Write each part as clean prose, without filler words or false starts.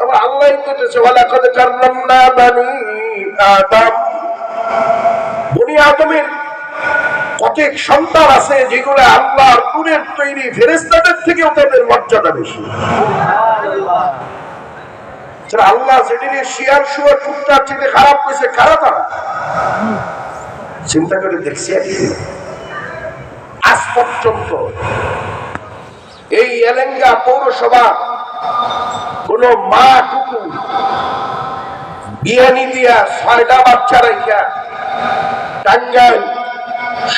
আবার আল্লাহ বলতেছে ওয়ালাকাদ কাররামনা বানি আদম। বনি আদমের কতক সন্তান আছে যেগুলো আল্লাহর নূরের তৈরি ফেরেশতাদের থেকেও তাদের মর্যাদা বেশি। আল্লাহ যেদিনে শিয়াল শুয়ার কুত্তার চেয়ে খারাপ করেছে খারাপ তারা চিন্তা করে দেখছি আজ পর্যন্ত এই এলেঙ্গা পৌরসভা কোন মা কুকুর বিয়ানি দিয়া ৬টা বাচ্চা রাখা টাঙ্গাইল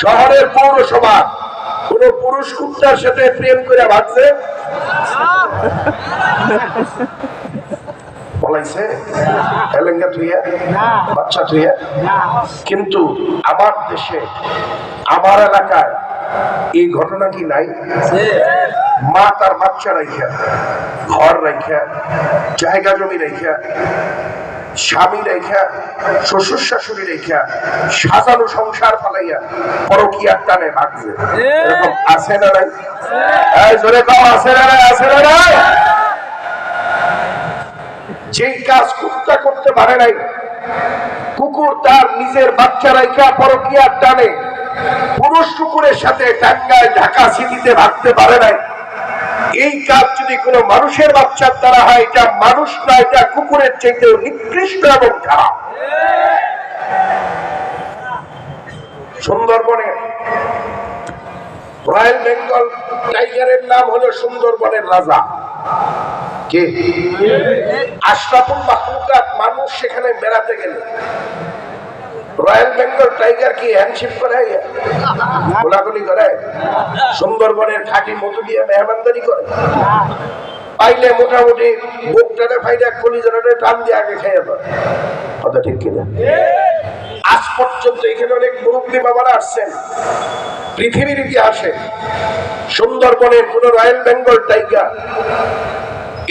শহরের পৌরসভা কোন পুরুষ কুত্তার সাথে প্রেম করে ভাগছে বলাইছে এলেঙ্গা থুইয়া বাচ্চা থুইয়া। কিন্তু আমার দেশে আমার এলাকায় এই ঘটনা কি নাই? মা তার বাচ্চা রাইখা ঘর রাইখা জায়গা জমি রাইখা স্বামী রেখা শ্বশুর শাশুড়ি রেখা সাজানো সংসার ফালাইয়া পরকীয়ার টানে ভাগছে। এরকম আছে না নাই? জোরে কও আছে না নাই? আছে না নাই? যেই কাজ কুত্তা করতে পারে নাই, কুকুর তার নিজের বাচ্চা রাইখা পরকীয়ার টানে পুরুষ কুকুরের সাথে টাঙ্গাইল ঢাকা সিটিতে ভাগতে পারে নাই, এই কাজ যদি কোনো মানুষের বাচ্চার দ্বারা হয় এটা মানুষ না, এটা কুকুরের চাইতেও নিকৃষ্ট এবং খারাপ। সুন্দরবনে রয়্যাল বেঙ্গল টাইগারের নাম হলো সুন্দরবনের রাজা কে? আশরাফুল মাখলুকাত। মানুষ সেখানে বেড়াতে গেলে রয়্যাল বেঙ্গল টাইগার কি হ্যান্ডশেক করে গোলাগুলি করে? সুন্দরবনের খাঁটি মধু দিয়ে মেহমানদারি করে? পাইলে মোটামুটি বুকটারে ফাইডা কলিজারে টান দিয়ে আগে খেয়ে দেয়। কথা ঠিক কিনা? আজ পর্যন্ত এখানে অনেক মুরব্বী বাবারা আসছেন, পৃথিবীর ইতিহাসে সুন্দরবনের কোন রয়্যাল বেঙ্গল টাইগার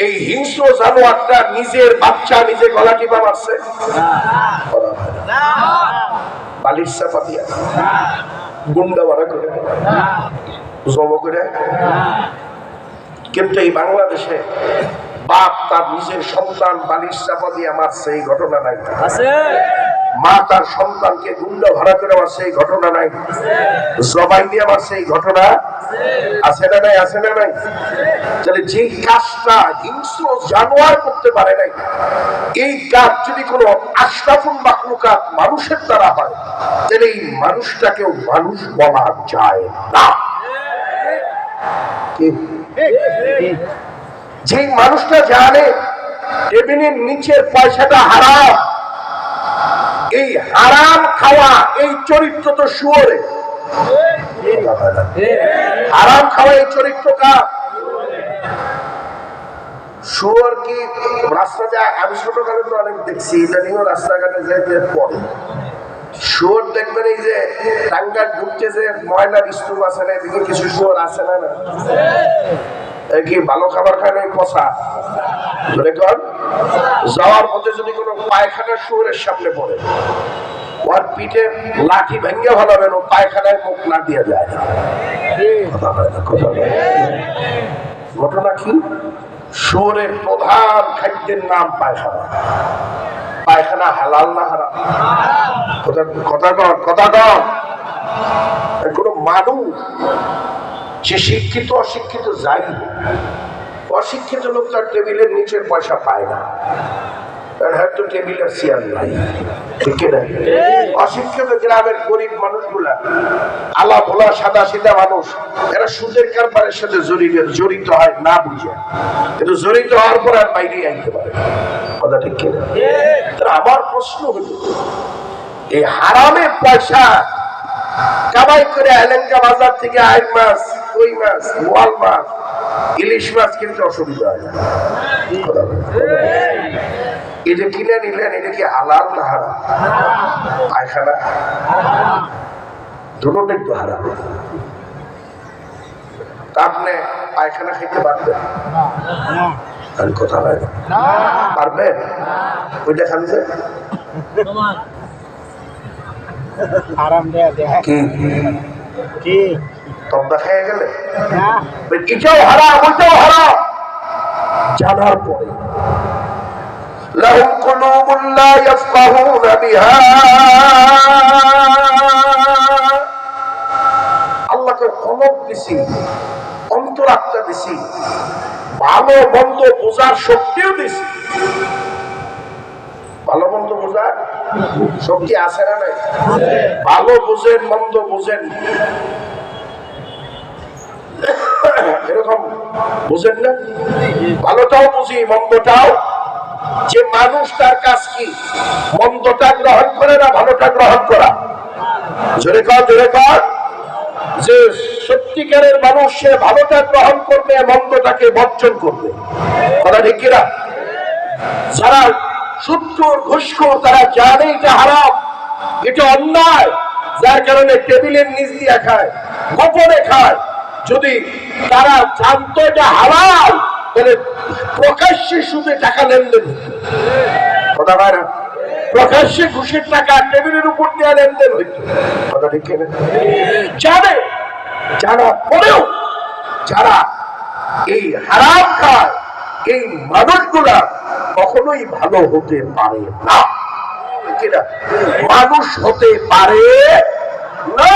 এই হিংস্র জানোয়ারটা নিজের বাচ্চা নিজে গলা টিপা মারছে? বালির চাপা দিয়া গুন্ডা মারা করে জব করে। কিন্তু এই বাংলাদেশে বাপ তার নিজের সন্তান বালির চাপা দিয়ে মারছে, এই ঘটনা নাই। মা তার সন্তানকে গুন্ডা ভাড়া করে মারছে, এই ঘটনা নাই। জবাই দিয়ে মারছে, এই ঘটনা আছে না নাই? আছে না নাই? তাহলে যে কাজটা হিংস্র জানোয়ার করতে পারে নাই, এই কাজ যদি কোনো আশরাফুল মাখলুকাত মানুষের দ্বারা হয়, তাহলে এই মানুষটাকেও মানুষ বলা যায় না। যে মানুষটা জানে টেবিলের নিচের পয়সাটা হারাম, এই হারাম খাওয়া এই চরিত্র তো শুয়োরে। হারাম খাওয়া এই চরিত্র কার? শুয়োর কি রাস্তাতে? আমি ছোটকালে তো অনেক দেখছি, এটা নিয়েও রাস্তাঘাটে যেতে পড়ে শুয়োর দেখবেন এই যে টাঙ্গার ঢুকছে যে ময়লার স্তূপ আছে না, এদিকে কিছু শুয়োর আছে না? না কি ভালো খাবার খায় না? পচা যাওয়ার পথে যদি কোনো পায়খানা শুয়োরের সামনে পড়ে, ওর পিঠে লাঠি ভেঙে ফেলাবেন, ও পায়খানায় মুখ না দিয়ে যায় না। ঘটনা কি? শুয়োরের প্রধান খাদ্যের নাম পায়খানা। পায়খানা হালাল না হারাম? কথা কর, কথা কর। কোন মানুষ সে শিক্ষিত অশিক্ষিত যাই, অশিক্ষিত লোক তার টেবিলের নিচের পয়সা পায় না, হয়তো টেবিলের চেয়ার নাই, ঠিক না? অশিক্ষিত গ্রামের গরিব মানুষগুলা আলা ভোলা সাদা সিধা মানুষ, এরা সুদের কারবারের সাথে জড়িত হয় না বুঝে, কিন্তু জড়িত হওয়ার পর আর বাইরে আইতে পারে। কথা ঠিক কিনা? আমার প্রশ্ন হলো, এই হারামের পয়সা কামাই করে এলেঙ্গা বাজার থেকে আইন মাছ, কই মাছ, বোয়াল মাছ, ইলিশ মাছ কিনতে অসুবিধা হয় না? এটা কিনে নিলেন, এটা কি হালাল না হারাম? পায়খানা দুটোটাই তো হারাম। আপনি পায়খানা খেতে পারবেন? কথা হয় না, পারবেন? ওইটা খান যে কি তবদা খেয়ে গেলে এটাও হারাম, ওইটাও হারাম। জানার পরে লাহুম কুলুবুন লা ইয়াফকাহুনা বিহা, আল্লাহকে কলব দিছি, অন্তরাত্মা দিছি, ভালো মন্দ বোঝার শক্তিও দিছি। ভালো মন্দ বোঝার শক্তি আছে না নাই? ভালো বুঝেন মন্দ বুঝেন, এরকম বুঝেন না? ভালোটাও বুঝি মন্দটাও। যে মানুষ তার কাজ কি? মন্দটা গ্রহণ করে না ভালোটা গ্রহণ করা? জোরে কর, জোরে কর। যে সত্যিকারের মানুষ সে ভালোটা গ্রহণ করবে, মন্দটাকে বর্জন করবে। কথা ঠিক কিনা? যারা সুদখোর ঘুষখোর তারা জানে এটা হারাম, এটা অন্যায়, যার কারণে টেবিলের নিচ দিয়ে খায়, গোপনে খায়। যদি তারা জানতো এটা হারাম তাহলে প্রকাশ্যে সুদে টাকা লেনদেন হতো। কথা হয় না? প্রকাশ্যে ঘুষের টাকা টেবিলের উপর দিয়ে লেনদেন হইতো। কথা ঠিক কিনা? জানে, জানা পরেও যারা এই হারাম খায় এই মানুষগুলা কখনোই ভালো হতে পারে না। মানুষ হতে পারে না।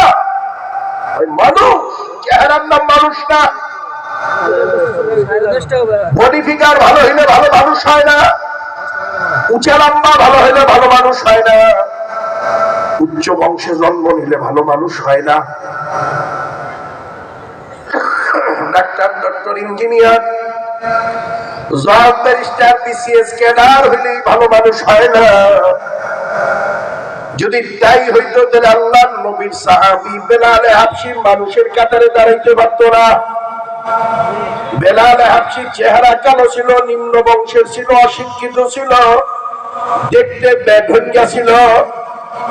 মানুষ চেহারার নাম মানুষ না। বডি ফিগার ভালো হইলে ভালো মানুষ হয় না। উঁচা লম্বা ভালো হইলে ভালো মানুষ হয় না। উচ্চ বংশে জন্ম নিলে ভালো মানুষ হয় না। ডাক্তার, ডক্টর, ইঞ্জিনিয়ার, জজ, ব্যারিস্টার, বিসিএস ক্যাডার হইলেই ভালো মানুষ হয় না। যদি তাই হইতো তাহলে আল্লাহর নবীর সাহাবী বেলালে হাবশী মানুষের কাতারে দাঁড়াইতে পারতো না। বেলালে হাবশীর চেহারা কালো ছিল, নিম্ন বংশের ছিল, অশিক্ষিত ছিল, দেখতে বেঢঙ্গা ছিল,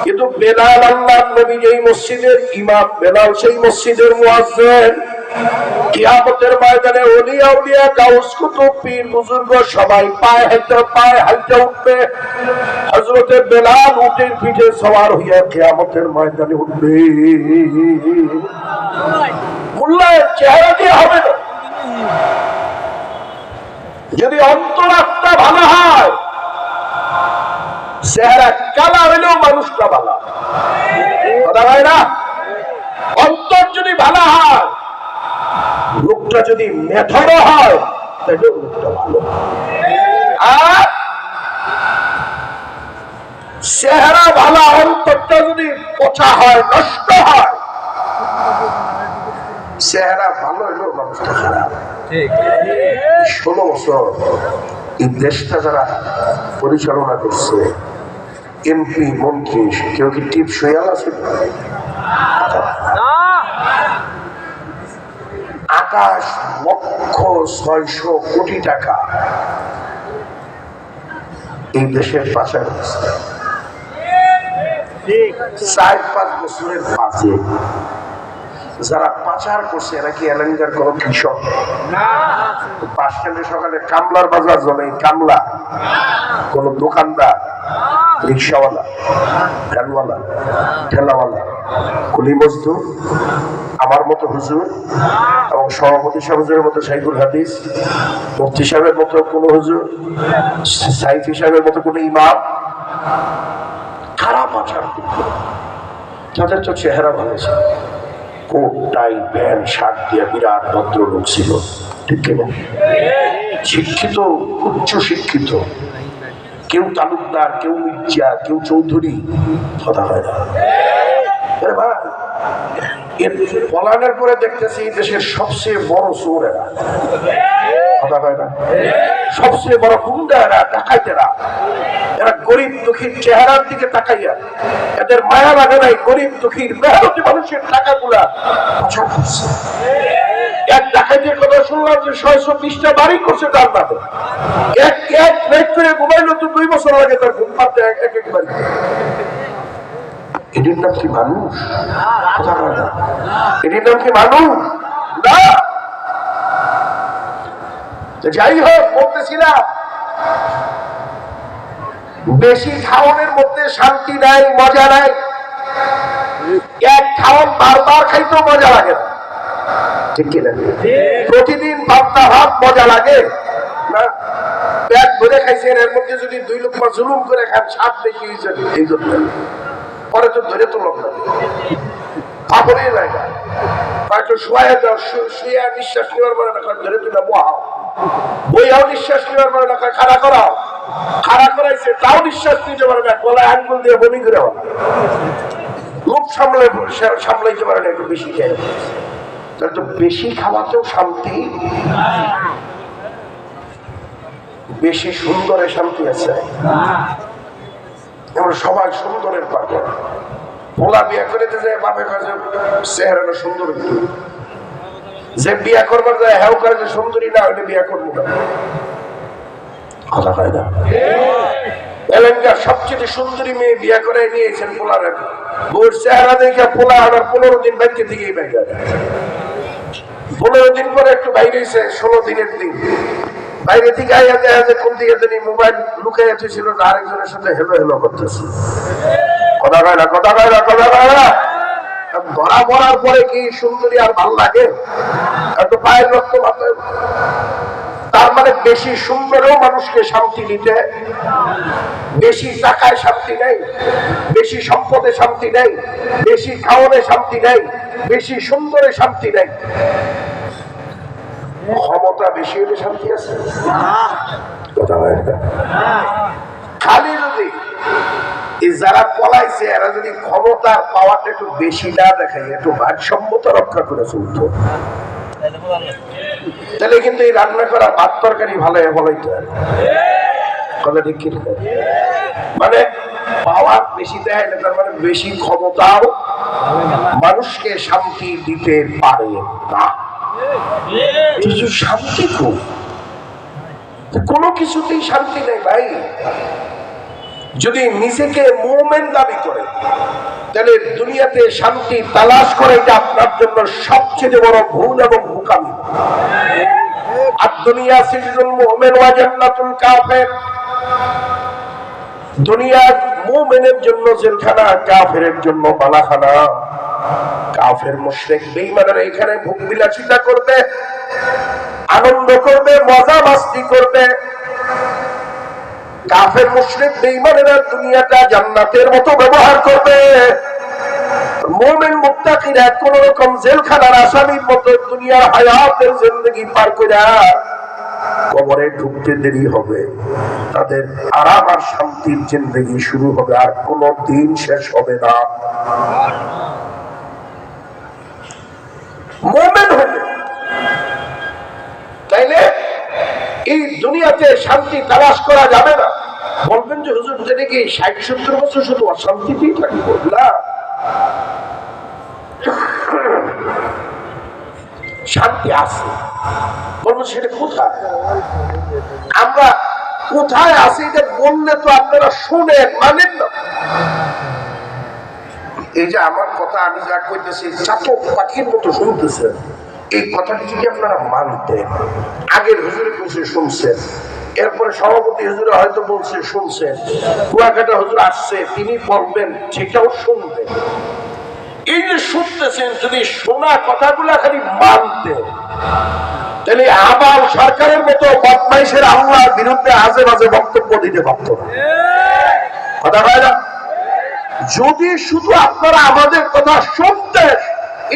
কিন্তু বেলাল আল্লাহর নবী যেই মসজিদের ইমাম, বেলাল সেই মসজিদের মুয়াজ্জিন। কিয়ামতের ময়দানে ওলিয়া উলিয়া গাউস কুতুব পীর বুজুর্গ সবাই পায়ে হাইতে উঠবে। হযরতে বেলাল উটের পিঠে সওয়ার হইয়া কিয়ামতের ময়দানে উঠবে। মুল্লার চেহারা দিয়ে হবে না। যদি অন্তরাত্মা ভালো হয়, চেহারা কালা হইলেও মানুষটা ভালো। কথা হয় না? অন্তর যদি ভালো হয়, লোকটা যদি মেথর হয় তাহলেও লোকটা ভালো। আর চেহারা ভালো, অন্তরটা যদি পচা হয়, নষ্ট হয়, চেহারা ভালো হলেও মানুষটা খারাপ। 16 বছর এই দেশটা যারা পরিচালনা করছে, এমপি, মন্ত্রী, কেউ কি টিপ সয়াল আছে? 28,600,000 কোটি টাকা এই দেশের পাচার হচ্ছে 4-5 বছরের মাঝে। যারা পাচার করছে এরা কি এলাকার কোন কৃষক? বাস স্ট্যান্ডে সকালে কামলার বাজার জমে, কামলা কোন দোকানদার, রিক্সাওয়ালা, ভ্যানওয়ালা, ঠেলাওয়ালা, কুলি মজদুর, আমার মতো হুজুর এবং সভাপতি সাহেবের মতো শাইখুল হাদিস, মুফতি সাহেবের মতো কোন হুজুর, সাইফি সাহেবের মতো কোন ইমাম, খারাপ আচার করতো। তাদের তো চেহারা ভালো ছিল, কোট টাই প্যান্ট শার্ট দিয়ে বিরাট ভদ্রলোক ছিল, ঠিক কিনা? শিক্ষিত, উচ্চ শিক্ষিত, কেউ তালুকদার, কেউ মির্জা, কেউ চৌধুরী। কথা হয় না? পলায়নের পরে দেখতেছি দেশের সবচেয়ে বড় চোর এরা। কথা হয় না? সবচেয়ে বড় গুন্ডা এরা, ডাকাইতেরা। এরা গরিব দুঃখীর চেহারার দিকে তাকাইয়া এদের মায়া লাগে নাই, গরিব দুঃখীর মেহনতি মানুষের টাকাগুলা পাচার করছে। এক ডাকাইতের কথা শুনলাম যে 620টা বাড়ি করছে তার নামে। এক রাত করে ঘুমাইলো তো 2 বছর লাগে তার ঘুম পাতে এক বাড়ি। এটির নাম কি মানুষ? কথা হয় না? এটির নাম কি মানুষ? না। যাই হোক, বলতেছিলাম বেশি খাওয়ানোর মধ্যে শান্তি নাই, মজা নাই। এক খাওয়ান বারবার খাইতেও মজা লাগে না, ঠিক কিনা? প্রতিদিন পান্তা ভাত মজা লাগে, না, পেট ভরে খাইছেন, এর মধ্যে যদি 2 লোকমা জুলুম করে খান, স্বাদ বেশি হয়েছে এই জন্য। পরে তো ধরে তো লোক না, পাপড়ে জায়গা হয়তো শুয়ে দাও, শুয়ে নিঃশ্বাস নেওয়ার পরে না ধরে তুলে বহাও, বইয়াও নিঃশ্বাস নেওয়ার পরে না খাড়া করাও, খাড়া করাইছে তাও নিঃশ্বাস নিতে পারে না, গলায় আঙ্গুল দিয়ে বমি করে লোক সামলাইতে পারে না, একটু বেশি খেয়ে। তাহলে তো বেশি খাওয়াতেও শান্তি, বেশি সুন্দরে শান্তি আছে। আমরা সবাই সুন্দরের পাগল। পোলা বিয়া করে যায় বাপের কাছে চেহারাটা সুন্দর, যে বিয়া করবার যায় হ্যাঁ করে যে সুন্দরী না হইলে বিয়া করবো না, কথা হয় না। এলাকার সবচেয়ে সুন্দরী মেয়ে বিয়া করে নিয়েছেন পোলার, বউর চেহারা দেখে পোলা আনার 15 দিন বাইকে দিকেই বাইরে, 15 দিন পরে একটু বাইরে এসে 16 দিনের দিন বাইরে থেকে আইয়া দেখা যায় কোন দিকে জানি মোবাইল লুকাইয়া ছিল, আরেকজনের সাথে হেলো হেলো করতেছে, কথা কয় না, কথা কয় না, কথা কয় না। ধরা পড়ার পরে কি সুন্দরী আর ভাল লাগে? একটু পায়ের রক্ত মাথায়। তার মানে বেশি সুন্দরেও মানুষকে শান্তি দিতে, বেশি টাকায় শান্তি নেই, বেশি সম্পদে শান্তি নেই, বেশি খাওয়ারে শান্তি নেই, বেশি সুন্দরে শান্তি নেই। ক্ষমতা বেশি হলে শান্তি আছে? কথা হয় না। খালি যদি যারা পলাইছে এরা যদি ক্ষমতার পাওয়ারটা একটু বেশি না দেখায়, একটু ভারসাম্যতা রক্ষা করে চলত, তাহলে কিন্তু এই রান্না করা ভাত তরকারি ভালো বলাইতে হয়। কথা ঠিক কি? মানে পাওয়ার বেশি দেয় না, তার মানে বেশি ক্ষমতাও মানুষকে শান্তি দিতে পারে না। শান্তি খুব, কোনো কিছুতেই শান্তি নেই ভাই। যদি নিজেকে মুমিন দাবি করে তাহলে দুনিয়াতে শান্তি তালাশ করে, এটা আপনার জন্য সবচেয়ে বড় ভুল এবং বোকামি। আর দুনিয়া সিজনুল মুমিন ওয়া জান্নাতুল কাফির, দুনিয়া মুমিনের জন্য জেলখানা, কাফেরের জন্য বালাখানা। কাফের মুশরিক বেঈমানেরা এখানে ভোগ বিলাসিতা করবে, আনন্দ করবে, মজা মাস্তি করবে। কাফের মুশরিক বেঈমানেরা দুনিয়াটা জান্নাতের মতো ব্যবহার করবে। মুমিন মুত্তাকিরা কোন রকম জেলখানার আসামির মতো দুনিয়ার হায়াতের জিন্দেগি পার কইরা কবরে ঢুকতে দেরি হবে, তাদের আরাম আর শান্তির জিন্দেগি শুরু হবে, আর কোন দিন শেষ হবে না। মুমিন হলে তাইলে এই দুনিয়াতে শান্তি তালাশ করা যাবে না। বলবেন যে হুজুর যেটা কি 60-70 বছর শুধু অশান্তিতেই থাকি? না, শান্তি আছে। বলবো সেটা কোথায়? আমরা কোথায় আছি এটা বললে তো আপনারা শুনেন, মানেন না। এই যে আমার কথা আমি যা কইতেছি চাতক পাখির মতো শুনতেছেন, এই কথাটি যদি আপনারা মানতেন, আগের হুজুরে বসে শুনছেন, এরপরে সভাপতি হুজুরে হয়তো বলছে শুনছেন, কুয়াকাটা হুজুর আসছে তিনি বলবেন সেটাও শুনবেন। এই যে শুনতেছেন, যদি শোনা কথাগুলা খালি মানতেন তাহলে আবার সরকারের মতো বদমাইশের আল্লাহর বিরুদ্ধে আজে বাজে বক্তব্য দিতে পারত না। কথা হয় না? যদি শুধু আপনারা আমাদের কথা শুনতেন,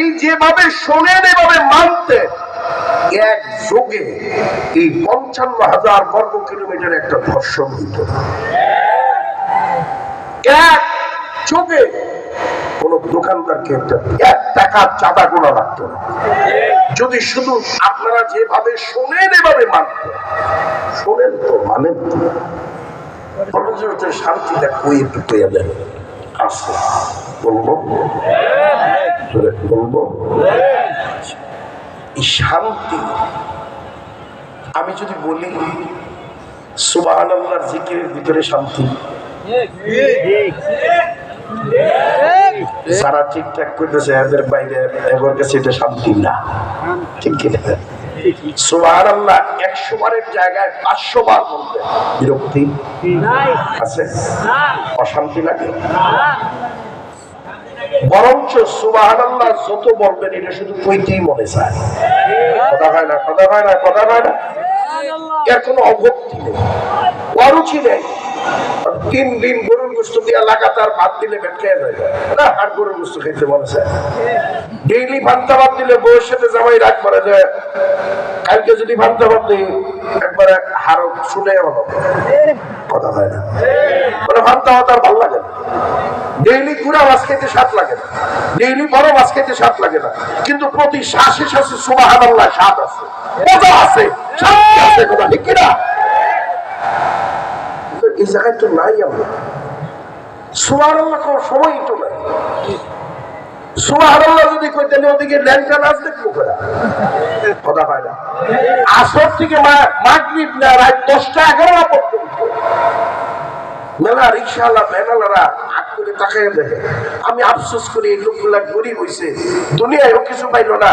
এই যেভাবে শোনেন এভাবে মানতেন, এক যোগে এই 55,000 বর্গ কিলোমিটার একটা ধর্ষণ হইত। এক যোগে কোন দোকানদারকে 1 টাকার চাঁদা গোনা লাগত না, যদি শুধু আপনারা যেভাবে শোনেন এভাবে মানতেন। শোনেন তো, মানেন তো। শান্তিটা কই একটু পেয়ে দেন আছে বলবো, বলবো শান্তি। আমি যদি বলি সুবহানাল্লাহর জিকিরের ভিতরে শান্তি, যারা ঠিকঠাক করতেছে এদের বাইরে এবার কাছে এটা শান্তি না, ঠিক কিনা? সুবহানাল্লাহ 100 বারের জায়গায় 500 বার বলতে বিরক্তি আছে? অশান্তি লাগে? বরঞ্চ সুবহানাল্লাহ যত বলবেন এটা শুধু কইতেই মনে চায়। কথা হয় না, কথা হয় না, কথা হয় না। এর কোনো অভক্তি নেই, অরুচি নেই। 3 দিন গরুর গোস্ত দিয়ে লাগাতার ভাত দিলে পেট খেয়ে যায় না, আর গরুর গোস্ত খেতে মনে চায়। ডেইলি ভান্তা ভাত দিলে বউয়ের সাথে জামাই রাগ করে যে কালকে যদি ভান্তা ভাত দিই একবারে হারো শুনে কথা হয় না, মানে ভান্তা ভাত আর ভালো লাগে না। ডেইলি গুড়া মাছ খেতে স্বাদ লাগে না, ডেইলি বড় মাছ খেতে স্বাদ লাগে না, কিন্তু প্রতি শ্বাসে শ্বাসে সুবহানাল্লাহ স্বাদ আছে, মজা আছে, শান্তি আছে। কথা ঠিক কিনা? এই জায়গায় তো নাই। আমরা সুবহানাল্লাহ কোন সময় তো নাই। সুবহানাল্লাহ যদি কই তাহলে ওদিকে ল্যাংটা নাচ দেখবো করা, কথা হয় না। আসর থেকে মাগরিব না রাত 10টা 11টা পর্যন্ত মেলা রিকশাওয়ালা ভ্যানওয়ালারা হাত করে তাকায় দেখে। আমি আফসোস করি এই লোকগুলা গরিব হইছে, দুনিয়ায় কিছু পাইলো না,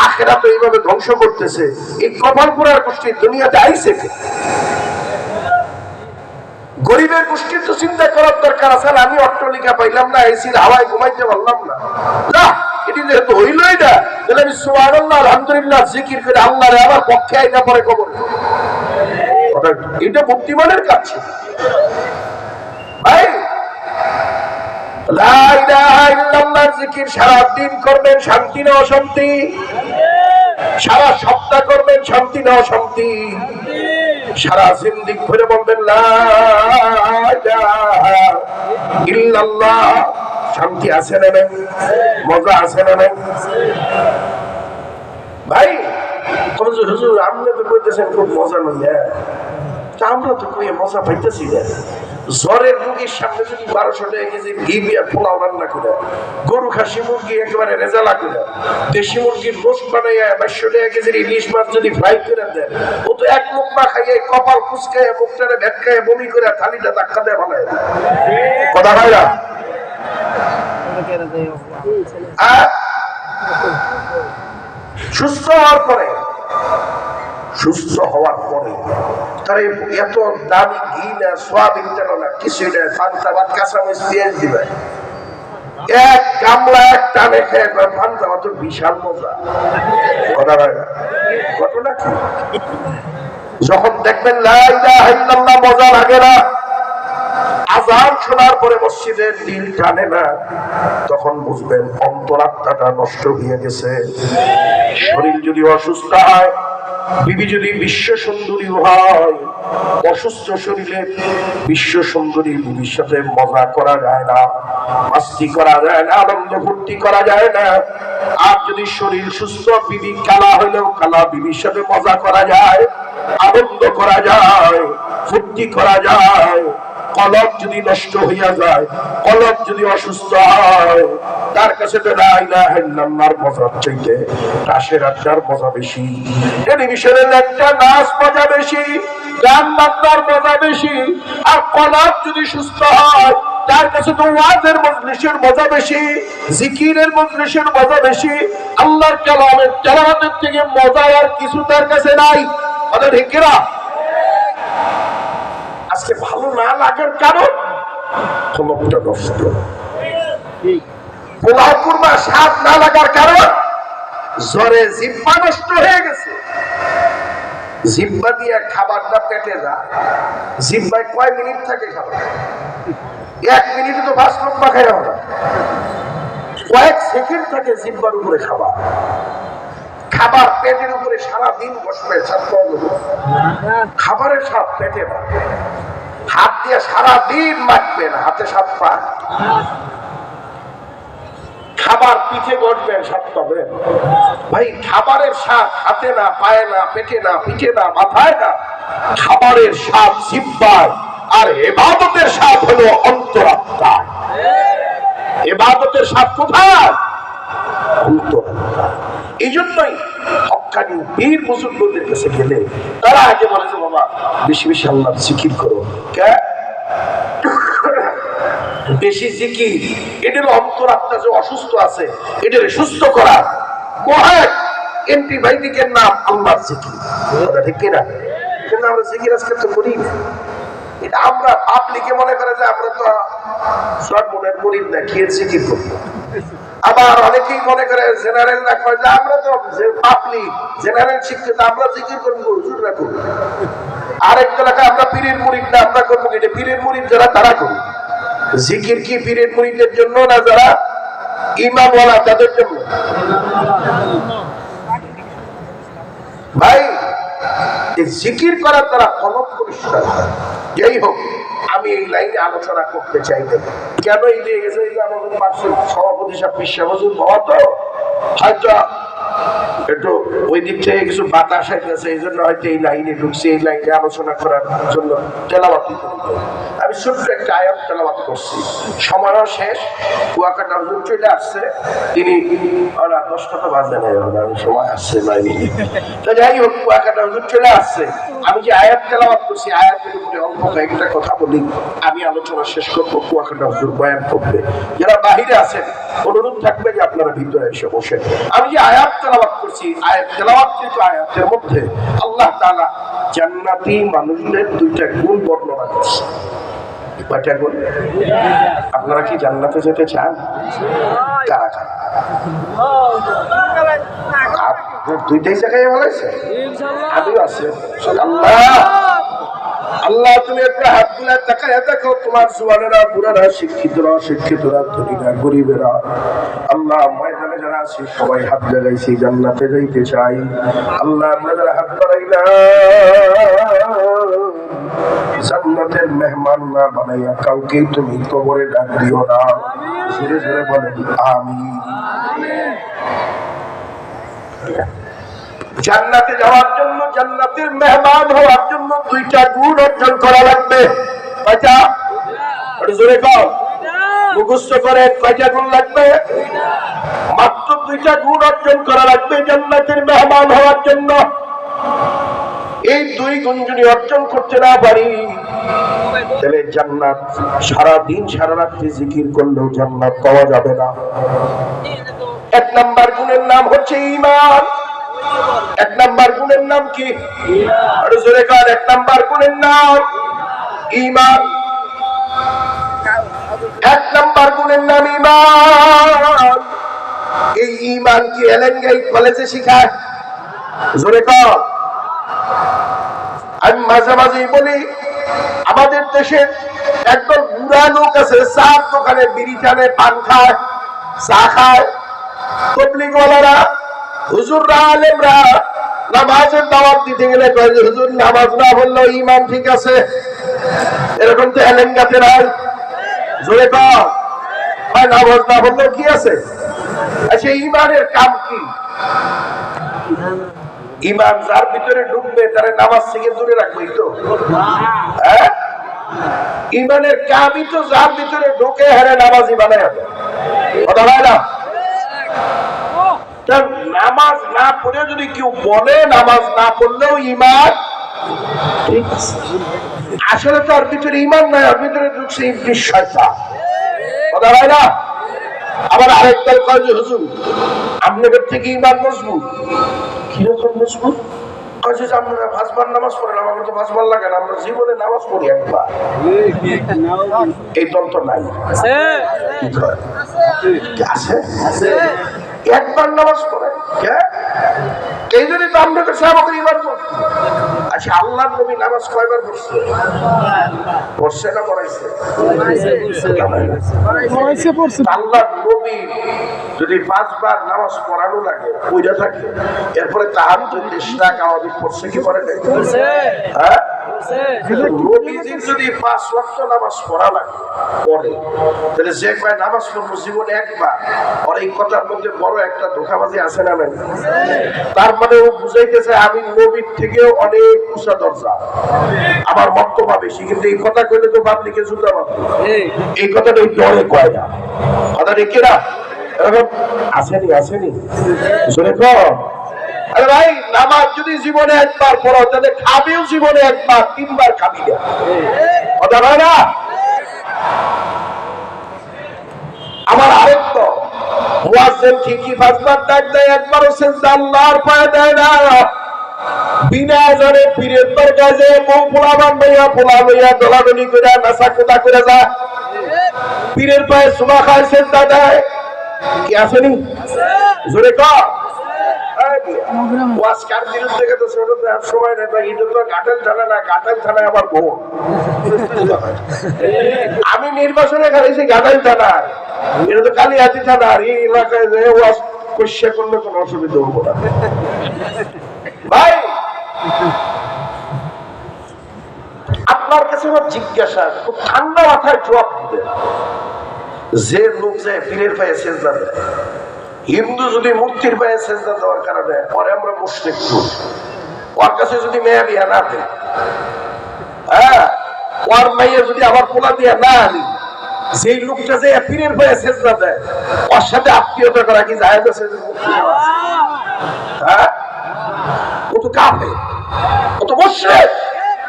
আখেরাত এইভাবে ধ্বংস করতেছে। এই কপাল পোড়ার গোষ্ঠী দুনিয়াতে আইছে কে? গরিবের গোষ্ঠীর তো চিন্তা করার দরকার আছে। আমি অট্টালিকা পাইলাম না, এসির হাওয়ায় ঘুমাইতে পারলাম না, না এটি যেহেতু হইলই না, তাহলে আমি সুবহানাল্লাহ আলহামদুলিল্লাহ জিকির করে আল্লাহরে আমার পক্ষে আইনা পরে কবর। এটা বুদ্ধিমানের কাজ। ভাই লা ইলাহা ইল্লাল্লাহ জিকির সারা দিন করবেন, শান্তি না অশান্তি? সারা সপ্তাহ করবেন, শান্তি না অশান্তি? সারা জিন্দেগি ধরে বলবেন লা ইলাহা ইল্লাল্লাহ, শান্তি আছে না নাই? মজা আছে না নাই? ভাই হুজুর আপনি তো কইতেছেন খুব মজা নয়, আমরা তো কই মজা পাইতেছি না। জ্বরের রোগীর সামনে যদি 1200 টাকা কেজি ঘি দিয়ে পোলাও রান্না করে, গরু খাসি মুরগি একেবারে রেজালা করে, দেশি মুরগির গোশত বানাইয়া 2200 টাকা কেজির ইলিশ মাছ যদি ফ্রাই করে দেন, ও তো এক লোকমা খাইয়ে কপাল কুচকাইয়া মুখটারে ভেটকাইয়া বমি করে থালিটা ধাক্কা দিয়ে বানায়। কথা হয় না? সুস্থ হওয়ার পরে তার এত দামি ঘি না, সোয়াবিন তেল না, কিছুই না, পান্তা ভাত কাঁচামরিচ পেঁয়াজ দিবে, এক গামলা এক টানে খেয়ে পান্তা ভাত বিশাল মজা। কথা হয় না? ঘটনা কি? যখন দেখবেন লা ইলাহা ইল্লাল্লাহ মজা লাগে না, আযান শোনার পরে মসজিদের দিল টানে না, তখন বুঝবেন অন্তরাত্মাটা নষ্ট হয়ে গেছে। শরীর যদি অসুস্থ হয়, বিবি যদি বিশ্ব সুন্দরী হয়, অসুস্থ শরীরে বিশ্ব সুন্দরী বিবির সাথে মজা করা যায় না, মাস্তি করা যায় না, আনন্দ ফুর্তি করা যায় না। আর যদি শরীর সুস্থ, বিবি কালা হইলেও কালা বিবির সাথে মজা করা যায়, আনন্দ করা যায়, ফুর্তি করা যায়। কলব যদি নষ্ট হইয়া যায়, কলব যদি অসুস্থ হয়, তার কাছে তো লা ইলাহা ইল্লাল্লাহর মজা চাইতে তাসের আড্ডার মজা বেশি, টেলিভিশনের একটা নাচ মজা বেশি, গান বাজনার মজা বেশি। আর কলব যদি সুস্থ হয়, তার কাছে তো ওয়াজের মজলিসের মজা বেশি, জিকিরের মজলিসের মজা বেশি। আল্লাহর কালামের তেলাওয়াতের থেকে মজা আর কিছু তার কাছে নাই। কথা ঠিক কিনা? আজকে ভালো না লাগার কারণ কলবটা নষ্ট, পোলাও কুরমা স্বাদ না লাগার কারণ জ্বরে জিহ্বা নষ্ট হয়ে গেছে। জিহ্বা দিয়ে খাবারটা পেটে যায়, জিহ্বায় কয় মিনিট থাকে খাবার? 1 মিনিটে তো 5 লোকমা খাই আমরা, কয়েক সেকেন্ড থাকে জিহ্বার উপরে খাবার। খাবার পেটের উপরে সারাদিন বসবে, খাবারের স্বাদ পেটে না, হাত দিয়ে সারাদিন মাখবেন, হাতে স্বাদ পান। খাবার পিঠে বসবেন, স্বাদ পাবেন। ভাই খাবারের স্বাদ হাতে না, পায়ে না, পেটে না, পিঠে না, মাথায় না, খাবারের স্বাদ জিহ্বায়। আর ইবাদতের স্বাদ হলো অন্তরাত্মায়। ইবাদতের স্বাদ কোথায়? অন্তরাত্মায়। এই জন্যই হক্কানি বীর বুজুর্গদের কাছে গেলে তারা আগে বলে যে বাবা বেশি বেশি আল্লাহর জিকির করো। কে? বেশি জিকির, এটার অন্তরাত্মা যে অসুস্থ আছে এটার সুস্থ করা কয়েক অ্যান্টিবায়োটিকের নাম আল্লাহর জিকির। কথা ঠিক কিনা? কিন্তু আমরা জিকির আজকে তো করি না। এটা আমরা পাবলিকে মনে করে যে আমরা তো সব মনের মরিদ না, খেয়ে জিকির করবো। আবার অনেকেই মনে করে জেনারেল না কয় যে আমরা তো পাবলিক জেনারেল শিক্ষিত, আমরা জিকির করবো হুজুররা করবো। আরেক এলাকায় আমরা পীরের মুরিদ না, আমরা করবো কি? পীরের মুরিদ যারা তারা করবো। জিকির কি পীরের মুরিদের জন্য না যারা ইমামওয়ালা তাদের জন্য? ভাই জিকির করার দ্বারা কলব পরিষ্কার হয়। যাই হোক, আমি এই লাইনে আলোচনা করতে চাই না। কেন এই নিয়ে গেছে? আমাদের পার্শ্বের সভাপতি সাহেব বিশ্বাস হুজুর বাবা তো হয়তো একটু ওই দিক থেকে কিছু বাতাস গেছে, এই জন্য হয়তো এই লাইনে ঢুকছে, এই লাইনে আলোচনা করার জন্য তেলাওয়াত করতে। আমি ছোট্ট একটা আয়াত তেলাওয়াত করছি, সময়ও শেষ, কুয়াকাটা হুজুর চলে আসছে। তিনি 10টা বাজে নেই, সময় আসছে লাইনে। তো যাই হোক, কুয়াকাটা হুজুর চলে আসছে। আমি যে আয়াত তেলাওয়াত করছি, আয়াতের উপরে অল্প কয়েকটা কথা বলি, আমি আলোচনা শেষ করবো। কুয়াকাটা হুজুর বয়ান করবে। যারা বাহিরে আছেন অনুরোধ থাকবে যে আপনারা ভিতরে এসে বসেন। আমি যে আয়াত তেলাওয়াত করছি, আয়াত তেলাওয়াতকৃত আয়াতের মধ্যে আল্লাহ তাআলা জান্নাতি মানুষদের দুইটা গুণ বর্ণনা করছে। কয়টা গুণ? আপনারা কি জান্নাতে যেতে চান? কারা কারা? দুইটাই জায়গায় ভালো আছে, আমিও আছি। আল্লাহ আল্লাহ, তুমি একটা হাত তুলে তাকায় দেখো, তোমার জওয়ানেরা, বুড়ারা, শিক্ষিতরা, অশিক্ষিতরা, ধনীরা, গরিবেরা, আল্লাহ ময়দানে যারা আছি সবাই হাত জাগাইছি, জান্নাতে যাইতে চাই। আল্লাহ আপনারা হাত বাড়াইলা জান্নাতের মেহমান না বানাইয়া কাউকে তুমি কবরে ডাক দিও না। জোরে জোরে বলেন আমিন। জান্নাতে যাওয়ার জন্য, জান্নাতের মেহমান হওয়ার জন্য দুইটা গুণ অর্জন করা লাগবে। কয়টা? জোরে কও, মুখস্থ করে। কয়টা গুণ লাগবে? মাত্র দুইটা গুণ অর্জন করা লাগবে জান্নাতের মেহমান হওয়ার জন্য। এই দুই গুণ যদি অর্জন করতে না পারি, তাহলে জান্নাত সারাদিন সারা রাত্রি জিকির করলেও জান্নাত পাওয়া যাবে না। এক নাম্বার গুণের নাম হচ্ছে ঈমান। এক নাম্বার গুণের নাম কি? আরো জোরে কার। এক নাম্বার গুণের নাম ঈমান। এক নাম্বার গুণের নাম ঈমান। এই ঈমান কি এলেঙ্গাই কলেজে শিখায়? জোরে কর। আমি মাঝে মাঝে বলি, আমাদের দেশে একদল বুড়া লোক আছে, চার দোকানে বিড়ি টানে, পান খায়, চা খায়। তবলিগওয়ালারা, হুজুররা, আলেমরা নামাজের দাওয়াত দিতে গেলে কয় যে হুজুর নামাজ না বললেও ঈমান ঠিক আছে। এরকম তো এলেঙ্গাতে নাই। জোরে কর। নামাজ না বললেও কি আছে? আচ্ছা, ঈমানের কাম কি? ঈমান যার ভিতরে ঢুকবে তার নামাজ থেকে দূরে রাখবেই তো। হ্যাঁ, ঈমানের কামই তো যার ভিতরে ঢুকে হারে নামাজি বানায় হবে। কথা হয় না? নামাজ না পড়ে যদি কেউ বলে নামাজ না পড়লেও ঈমান ঠিক আছে, আসলে তো ওর ভিতরে ঈমান নাই, ওর ভিতরে ঢুকছে ইবলিস, শয়তান। কথা হয় না? আবার আরেকদল কয় যে হুজুর আপনাদের থেকে ঈমান মজবুত। কিরকম মজবুত? আপনারা 5 বার নামাজ পড়েন, আমার তো 5 বার লাগে না, আমরা জীবনে নামাজ পড়ি একবার। এই দল তো নাই। আছে একবার নামাজ পড়ে, এই জন্য তো আমরা আমাদের ঈমান মজবুত। আচ্ছা, আল্লাহর নবী নামাজ কয়বার পড়ছে? পড়ছে না পড়াইছে? আল্লাহর নবী যদি 5 বার নামাজ পড়ানো লাগে, পড়া থাকে, এরপরে তাহাজ্জুদ, ইশরাক, আওয়াজ পড়ছে কি পড়ে নাই? হ্যাঁ, নবীজির যদি 5 ওয়াক্ত নামাজ পড়া লাগে পড়ে, তাহলে যে কয় নামাজ পড়বো জীবনে একবার, আর এই কথার মধ্যে বড় একটা ধোঁকাবাজি আছে না নাই? তার মানে ও বুঝাইতেছে আমি নবীর থেকেও অনেক উঁচা দরজা, আমার বক্তব্য বেশি। কিন্তু এই কথা কইলে তো পাবলিকে জুতা মারবে। এই কথাটা ওই ডরে কয় না। কথা ঠিক না? আসেনি আসেনি শুনে কর। আরে ভাই, নামাজ যদি জীবনে একবার পড়ো, তাহলে খাবিও জীবনে একবার, 3 বার খাবি না। কথা হয় না? আমার আরেক তো মুয়াজ্জিন ঠিকই 5 বার ডাক দেয়, একবারও সিজদা আল্লাহর পায়ে দেয় না। বিনা আযানে পীরের দরগায় যে বউ পোলাবান ভাইয়া পোলা ভাইয়া দলাদলি করে নাসা কোদা করে যায়, পীরের পায়ে সুমা খায়, সিজদা দেয়। কি আসেনি জোরে কর ওয়াসকার বিরুদ্ধে তো সময় নেই, এটা তো ঘাটাল থানা না, ঘাটাল থানায় আমার বোন। আমি নির্বাচনে খাইছি ঘাটাল থানার, এটা তো কালিহাতি থানার। এই এলাকায় যে ওয়াস কইসা করলে কোনো অসুবিধা হবো না ভাই। আপনার কাছে আমার জিজ্ঞাসা, খুব ঠান্ডা মাথায় জবাব দিবে, যে লোক যে পীরের পায়ে সেজদা দেয়, হিন্দু যদি মূর্তির পায়ে সেজদা দেওয়ার কারণে পরে আমরা মুশরিক করি, ওর কাছে যদি মেয়ে বিয়া না দেয়, হ্যাঁ ওর মেয়ে যদি আবার পোলা দিয়া না আনি, সেই লোকটা যে পীরের পায়ে সেজদা দেয় ওর সাথে আত্মীয়তা করা কি জায়েজ আছে? হ্যাঁ ও তো কাফের, ও তো মুশরিক,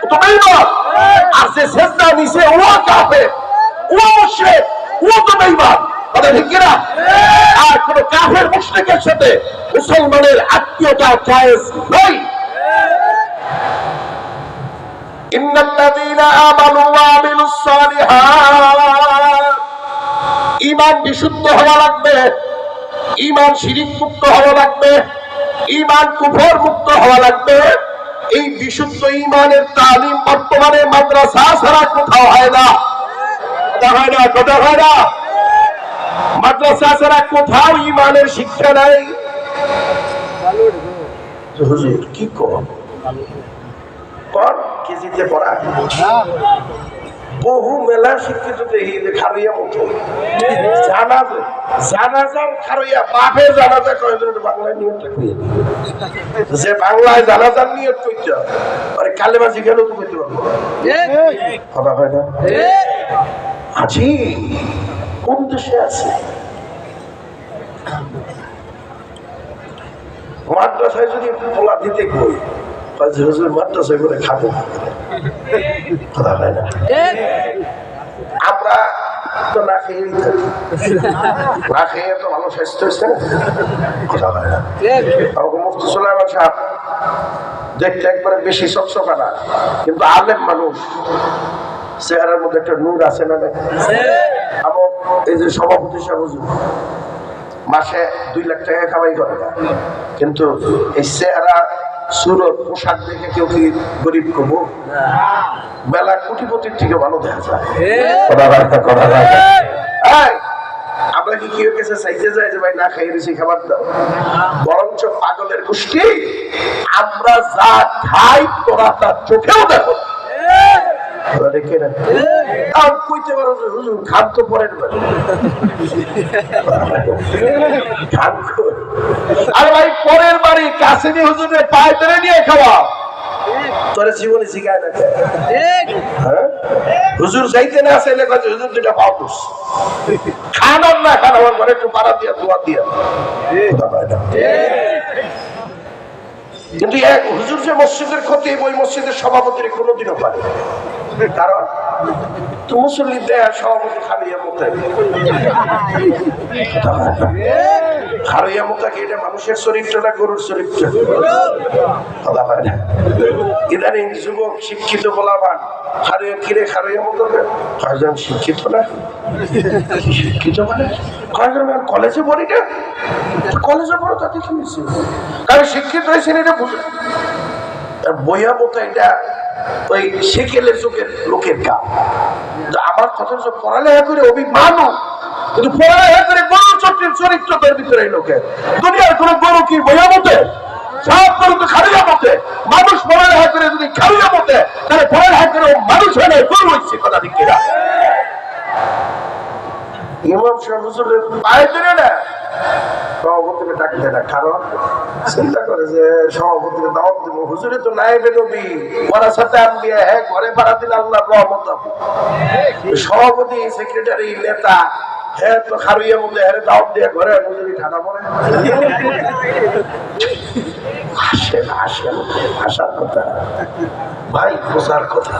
ও তো বেঈমান। আর যে সেজদা নিছে ও কাফের, ও মুশরিক, ও তো বেঈমান। কথা ঠিক কিনা? আর কোন কাফের মুশরিকের সাথে মুসলমানের আত্মীয়তা জায়েজ নয়। ইন্নাল্লাযীনা আমানু ওয়া আমিলুস সালিহাত, ঈমান বিশুদ্ধ হওয়া লাগবে, ঈমান শিরক মুক্ত হওয়া লাগবে, ঈমান কুফর মুক্ত হওয়া লাগবে। এই বিশুদ্ধ ঈমানের তালিম বর্তমানে মাদ্রাসা ছাড়া কোথাও হয় না, কথা হয় না। মাদ্রাসা ছাড়া কোথাও ঈমানের শিক্ষা নাই। হুজুর কি কর কেজিতে পড়া বহু মেলা শিক্ষিত দেখি যে খারইয়া মতো জানাজার খারইয়া বাপে জানাজা কয় বাংলায় নিয়তটা কইয়া যে বাংলায় জানাজার নিয়ত কইতে আরে কালেমা জিজ্ঞাসা তো কইতে পারবো কথা হয় না। আজি কোন দেশে আছে মাদ্রাসায় যদি পোলা দিতে কই মাদ্রাসায় করে খাবো, কথা হয় না। আমরা তো না খেয়েই থাকি, না খেয়ে তো ভালো স্বাস্থ্য হয়েছে না, কথা হয় না। মুফতি সুলাইমান সাহেব দেখতে একবারে বেশি চকচকা না, কিন্তু আলেম মানুষ, চেহারার মধ্যে একটা নূর আছে না। এবং এই যে সভাপতি সাহেব মাসে 2 লাখ টাকা কামাই করে না, কিন্তু এই চেহারা সুরত পোশাক দেখে কেউ কি গরিব করবো? বেলা কোটিপতির থেকে ভালো দেখা যায়। আমরা কি কেউ কাছে চাইতে যাই যে ভাই না খাই বেশি খাবার দাও? বরঞ্চ পাগলের গোষ্ঠী, আমরা যা খাই তোরা তার চোখেও দেখো দেখে না। কইতে পারো যে হুজুর খান তো পরের বাড়ি, আরে ভাই পরের বাড়ি কাছে নিয়ে হুজুরের পায়ে ধরে নিয়ে খাওয়া তোর জীবনে শিখায় না। হুজুর যাইতে না চাইলে হুজুর 2টা পাও দোষ খানার না খান আমার ঘরে একটু পাড়া দিয়া দোয়া দিয়া, কিন্তু এক হুজুর যে মসজিদের ক্ষতি ওই মসজিদের সভাপতির কোনোদিনও পারে, কারণ তো মুসল্লি দেয় সভাপতি খালিয়া মতো খালিয়া মতো কি এটা মানুষের চরিত্র না গরুর চরিত্র? কথা হয় না। ইদানিং যুবক শিক্ষিত বলাবান খারিয়া কিরে খারিয়া মতো কয়জন শিক্ষিত না, শিক্ষিত মানে কয়জন কলেজে পড়ি না, কলেজে পড়ো তাতে কি হয়েছে? কারণ শিক্ষিত হয়েছেন এটা বুঝে বইয়া মতো এটা ওই সেকেলের যুগের লোকের কাজ। আমার কথা হচ্ছে পড়ালেখা করে অভিমান, কিন্তু পড়ালেখা করে গরু চরিত্রের ভিতরে লোকের দুনিয়ার কোন গরু কি বইয়া মতে? সব গরু তো খারিয়া মতে। মানুষ পড়ালেখা করে যদি খারিয়া মতে, তাহলে পড়ালেখা করে মানুষ হয় না, গরু হচ্ছে। কথা ঠিক কিনা? ইমাম সাহেব হুজুরের পায়ে ধরে না সভাপতিকে ডাকতে না, কারণ চিন্তা করে যে সভাপতিকে দাওয়াত দিব, হুজুরে তো নায়েবে নবী, ওরা সাথে আনবিয়া, হ্যাঁ ঘরে ভাড়া দিলে আল্লাহর রহমত হবে। সভাপতি সেক্রেটারি নেতা হ্যাঁ তো খারুইয়ার মধ্যে হ্যাঁ দাওয়াত দিয়ে ঘরে হুজুরি ঠান্ডা পড়ে আসার কথা ভাই, বোঝার কথা,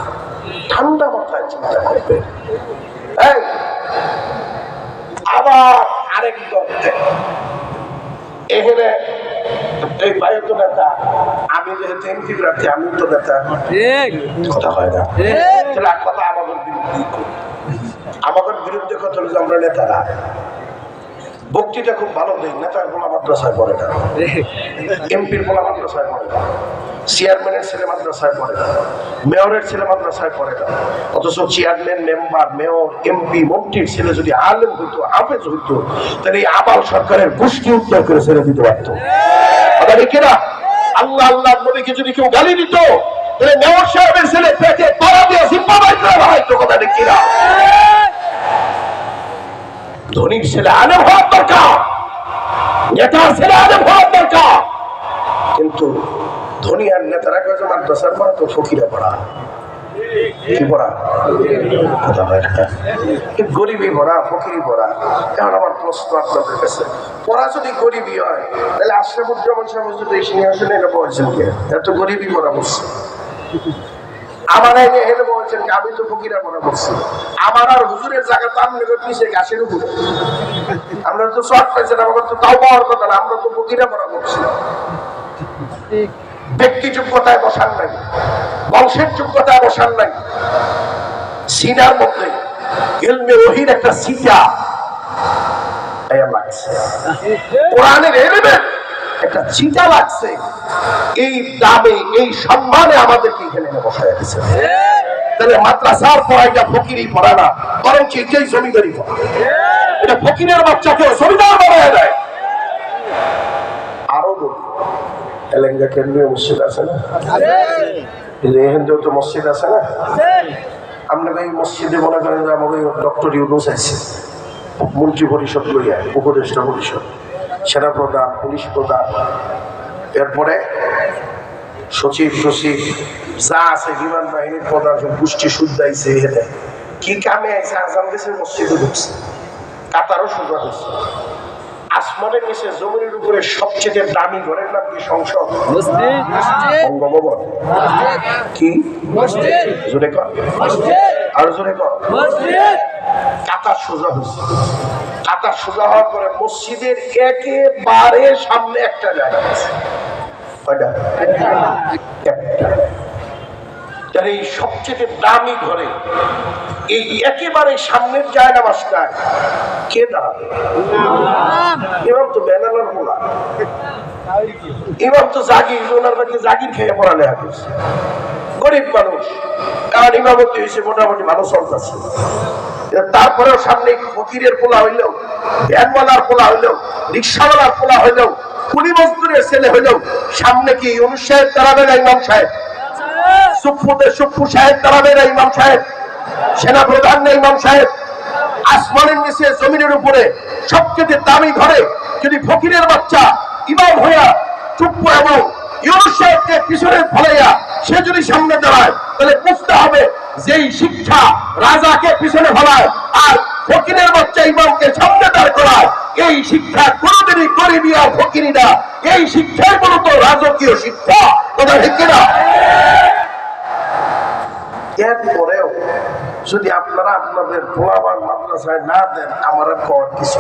ঠান্ডা মাথায় চিন্তা করবে। আবার আরেক দল এখানে এই বায়ু তো নেতা, আমি যেহেতু এমপি প্রার্থী আমি তো নেতা, কথা হয় না। তাহলে কথা আমাদের বিরুদ্ধে, আমাদের বিরুদ্ধে কথা হলো যে আমরা নেতারা বক্তৃতা খুব ভালো দেয়, নেতার পোলা মাদ্রাসায় পড়ে না, এমপির পোলা মাদ্রাসায় পড়ে না, চেয়ারম্যানের ছেলে মাদ্রাসায় পড়ে না, মেয়রের ছেলে মাদ্রাসায় পড়ে না। অথচ চেয়ারম্যান, মেম্বার, মেয়র, এমপি, মন্ত্রীর ছেলে যদি আলেম হইতো, হাফেজ হইতো, তাহলে এই আবাল সরকারের গোষ্ঠী উদ্ধার করে ছেড়ে দিতে পারতো। কথা ঠিক কিনা? আল্লাহ আল্লাহ নবীকে যদি কেউ গালি দিত, তাহলে মেয়র সাহেবের ছেলে পেটে পাড়া দিয়ে জিম্মা বাইরে বাড়াইতো। কথা ঠিক কিনা? ধনীর ছেলে আলেম হওয়ার দরকার, নেতার ছেলে আলেম হওয়ার দরকার, কিন্তু ধনী আর নেতারা কাছে মাদ্রাসার পড়া তো ফকিরা পড়া, কি পড়া? কথা হয় না, গরিবই পড়া, ফকিরি পড়া। এখন আমার প্রশ্ন আপনাদের কাছে, পড়া যদি গরিবই হয়, তাহলে আশরাফুজ্জামান সাহেব যদি এই সিংহাসনে এটা বলছেন কে? এত গরিবই পড়া বলছে। আমার আইনে হেলে বলছেন আমি তো ফকিরা পড়া বলছি। আমার আর হুজুরের জায়গা তো আপনি পিছিয়ে গাছের উপরে, আমরা তো শর্ট পাইছেন, আমাদের তো তাও পাওয়ার কথা না, আমরা তো ফকিরা পড়া বলছি। ব্যক্তি যোগ্যতায় বসান নাই, বংশের যোগ্যতায় বসান নাই, সিনার মধ্যে ইলমে ওহীর একটা সিটা লাগছে, কোরআনের এলিমেন্ট একটা চিটা লাগছে। এই দামে, এই সম্মানে আমাদেরকে এখানে বসায় দিয়েছে। তাহলে মাদ্রাসার পড়াইটা ফকিরি পড়া না, বরং এটাই জমিদারি পড়া। এটা ফকিরের বাচ্চাকে জমিদার বানায় দেয়। আরো বলি, এলাকা কেন্দ্রীয় মসজিদ আছে না? এখানটাও তো মসজিদ আছে না? আমরা এই মসজিদে মনে করেন যে আমাকে ডক্টর ইউনূস আছে, মন্ত্রী পরিষদ লইয়া, উপদেষ্টা পরিষদ, সেনা প্রধান, পুলিশ প্রধান, এরপরে সচিব সচিব যা আছে, বিমান বাহিনীর প্রধান, গোষ্ঠী শুদ্ধাইছে। এখানে কি কামে আইছে? আজান গেছে, মসজিদে ঢুকছে, কাতারও সোজা হয়েছে। আসমানের নিচে জমিনের উপরে সবচেয়ে দামি ঘরের নাম কি? সংসদ, বঙ্গভবন। কি জোরে কর, আর জোরে কর। কাতার সোজা হয়েছে। কাতার সোজা হওয়ার পরে মসজিদের একেবারে সামনে একটা জায়গা আছে। এই সবচেয়ে দামি ঘরে এই একেবারে সামনের জায়গা বাসটায় কে দাঁড়াবে? ইমাম তো বেনানার পোলা, ইমাম তো জাগির, ওনার বাড়িতে জাগির খেয়ে পড়ালেখা করছে, গরিব মানুষ, কারণ ইমামতি হয়েছে, মোটামুটি ভালো চলতেছে। তারপরেও সামনে ফকিরের পোলা হইলেও, ভ্যানওয়ালার পোলা হইলেও, রিক্সাওয়ালার পোলা হইলেও, কুলি মজদুরের ছেলে হইলেও সামনে কি ইউনূস সাহেব দাঁড়াবে না ইমাম সাহেব? সুপ্পুদের সুপ্পু সাহেব দাঁড়াবে না ইমাম সাহেব? সেনা প্রধান না ইমাম সাহেব? আসমানের নিচে জমিনের উপরে সবচেয়ে দামি ঘরে যদি ফকিরের বাচ্চা ইমাম হইয়া চুপ্পু এবং ইউনূস সাহেবকে পিছনে ফলাইয়া সে যদি সামনে দাঁড়ায়, তাহলে বুঝতে হবে যেই শিক্ষা রাজাকে পিছনে ফলায় আর ফকিরের বাচ্চা ইমামকে সামনে দাঁড় করায়, এই শিক্ষা কোনোদিনই গরিবি আর ফকিরি না, এই শিক্ষাই মূলত রাজকীয় শিক্ষা। কথা ঠিক না? এরপরেও যদি আপনারা আপনাদের পোলাবার মাদ্রাসায় না দেন, আমার আর কর কিছু